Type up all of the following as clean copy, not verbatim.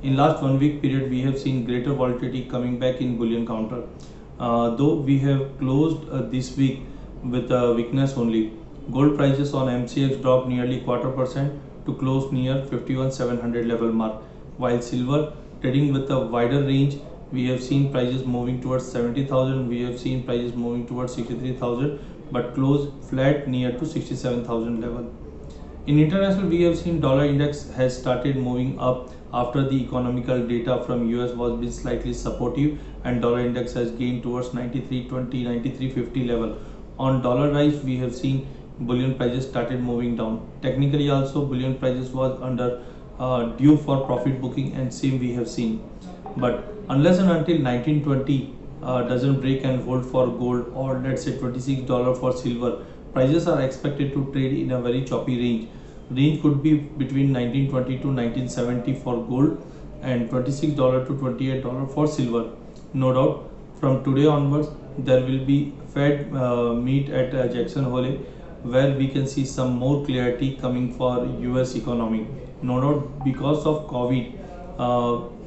In last 1 week period, we have seen greater volatility coming back in bullion counter. Though we have closed this week with a weakness only. Gold prices on MCX dropped nearly 1/4% to close near 51,700 level mark, while silver trading with a wider range. We have seen prices moving towards 70,000. We have seen prices moving towards 63,000, but close flat near to 67,000 level. In international, we have seen dollar index has started moving up after the economical data from US was been slightly supportive, and dollar index has gained towards 93.20, 93.50 level. On dollar rise, we have seen bullion prices started moving down. Technically also, bullion prices was under due for profit booking, and same we have seen. But unless and until 1920 doesn't break and hold for gold, or let's say $26 for silver, prices are expected to trade in a very choppy range. Range could be between 1920 to 1970 for gold and $26 to $28 for silver. No doubt, from today onwards, there will be Fed meet at Jackson Hole, where we can see some more clarity coming for US economy. No doubt, because of COVID,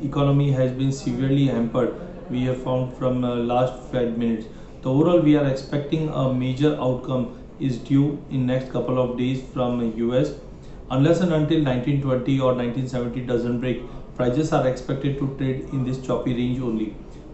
economy has been severely hampered. We have found from last 5 minutes. So overall, we are expecting a major outcome is due in next couple of days from US. Unless and until 1920 or 1970 doesn't break, prices are expected to trade in this choppy range only.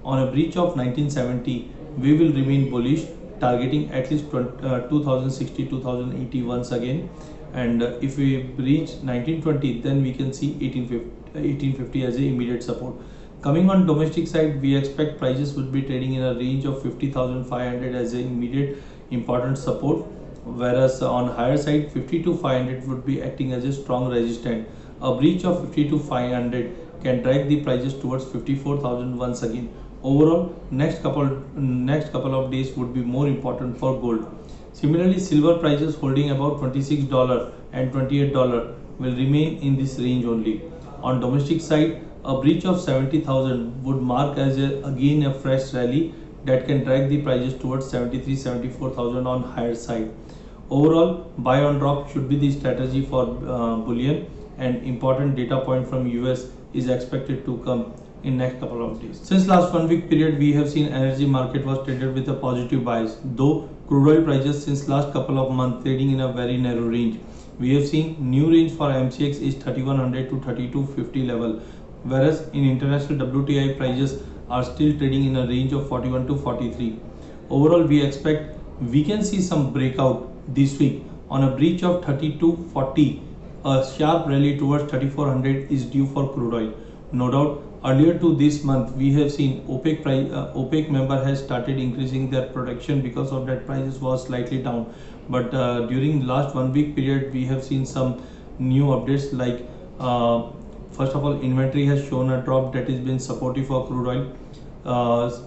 On a breach of 1970, we will remain bullish, targeting at least 2060, 2080 once again. And if we reach 1920, then we can see 1850 as a immediate support. Coming on domestic side, we expect prices would be trading in a range of 50,500 as an immediate important support, whereas on higher side 50 to 500 would be acting as a strong resistance. A breach of 50 to 500 can drag the prices towards 54,000 once again. Overall, next couple of days would be more important for gold. Similarly, silver prices holding about $26 and $28 will remain in this range only. On domestic side, a breach of 70,000 would mark as again a fresh rally that can drag the prices towards 73, 74,000 on higher side. Overall, buy on drop should be the strategy for bullion, and important data point from US is expected to come in next couple of days. Since last 1 week period, we have seen energy market was traded with a positive bias, though crude oil prices since last couple of months trading in a very narrow range. We have seen new range for MCX is 3100 to 3250 level, whereas in international WTI prices are still trading in a range of 41 to 43. Overall, we expect we can see some breakout this week. On a breach of 32.40, a sharp rally towards 3400 is due for crude oil. No doubt, earlier to this month, we have seen OPEC member has started increasing their production. Because of that, prices was slightly down. But during last 1 week period, we have seen some new updates like first of all, inventory has shown a drop that has been supportive for crude oil.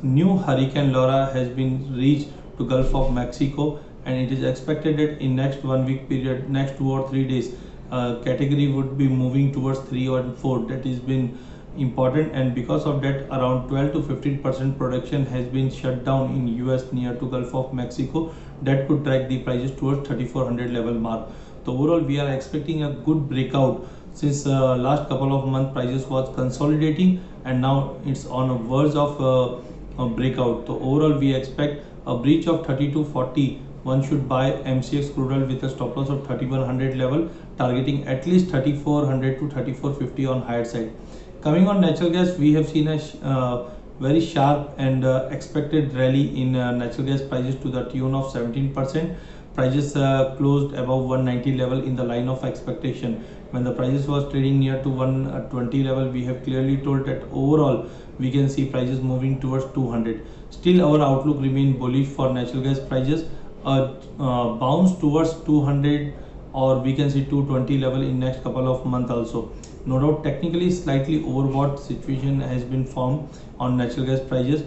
New Hurricane Laura has been reached to Gulf of Mexico, and it is expected that in next 1 week period, next 2 or 3 days, category would be moving towards 3 or 4. That has been important, and because of that, around 12 to 15% production has been shut down in US near to Gulf of Mexico. That could drag the prices towards 3400 level mark. So overall, we are expecting a good breakout. Since last couple of months prices was consolidating, and now it's on a verge of a breakout. So overall, we expect a breach of 32.40. One should buy MCX crude oil with a stop loss of 3100 level, targeting at least 3400 to 3450 on higher side. Coming on natural gas, we have seen a very sharp and expected rally in natural gas prices to the tune of 17%. Prices closed above 190 level in the line of expectation. When the prices was trading near to 120 level, we have clearly told that overall we can see prices moving towards 200. Still, our outlook remain bullish for natural gas prices. Bounce towards 200, or we can see 220 level in next couple of months also. No doubt, technically slightly overbought situation has been formed on natural gas prices.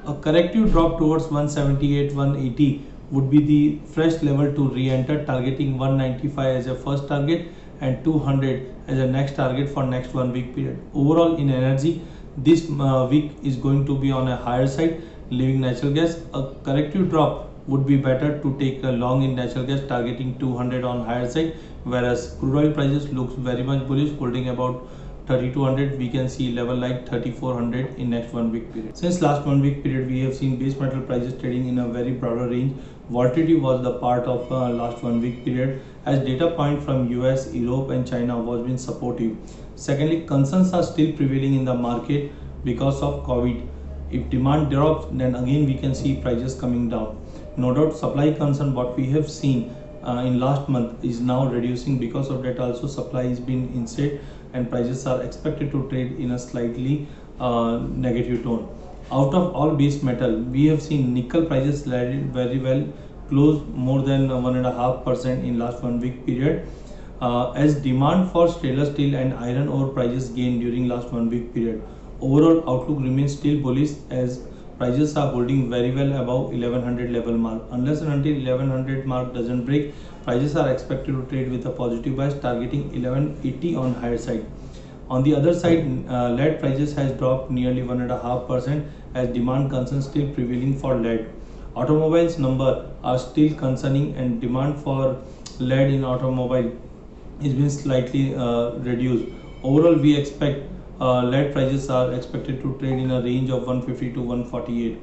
A corrective drop towards 178, 180 would be the fresh level to re-enter, targeting 195 as a first target and 200 as a next target for next 1 week period. Overall, in energy, this week is going to be on a higher side, leaving natural gas. A corrective drop would be better to take a long in natural gas, targeting 200 on higher side, whereas crude oil prices looks very much bullish, holding about 3200, we can see level like 3400 in next 1 week period. Since last 1 week period, we have seen base metal prices trading in a very broader range. Volatility was the part of last 1 week period, as data point from US, Europe and China was been supportive. Secondly, concerns are still prevailing in the market because of COVID. If demand drops, then again we can see prices coming down. No doubt supply concern what we have seen in last month is now reducing. Because of that also supply is being instead, and prices are expected to trade in a slightly negative tone. Out of all base metal, we have seen nickel prices rallied very well, close more than 1.5% in last 1 week period, as demand for stainless steel and iron ore prices gained during last 1 week period. Overall outlook remains still bullish, as prices are holding very well above 1100 level mark. Unless and until 1100 mark doesn't break, prices are expected to trade with a positive bias, targeting 1180 on higher side. On the other side, lead prices has dropped nearly 1.5%, as demand concerns still prevailing for lead. Automobiles number are still concerning, and demand for lead in automobile is been slightly reduced. Overall, we expect lead prices are expected to trade in a range of 150 to 148.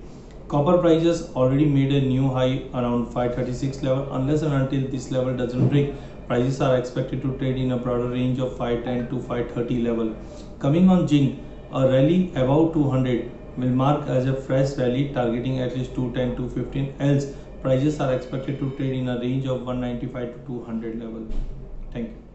Copper prices already made a new high around 536 level. Unless and until this level doesn't break, prices are expected to trade in a broader range of 510 to 530 level. Coming on zinc, a rally above 200 will mark as a fresh rally, targeting at least 210 to 15. Else, prices are expected to trade in a range of 195 to 200 level. Thank you.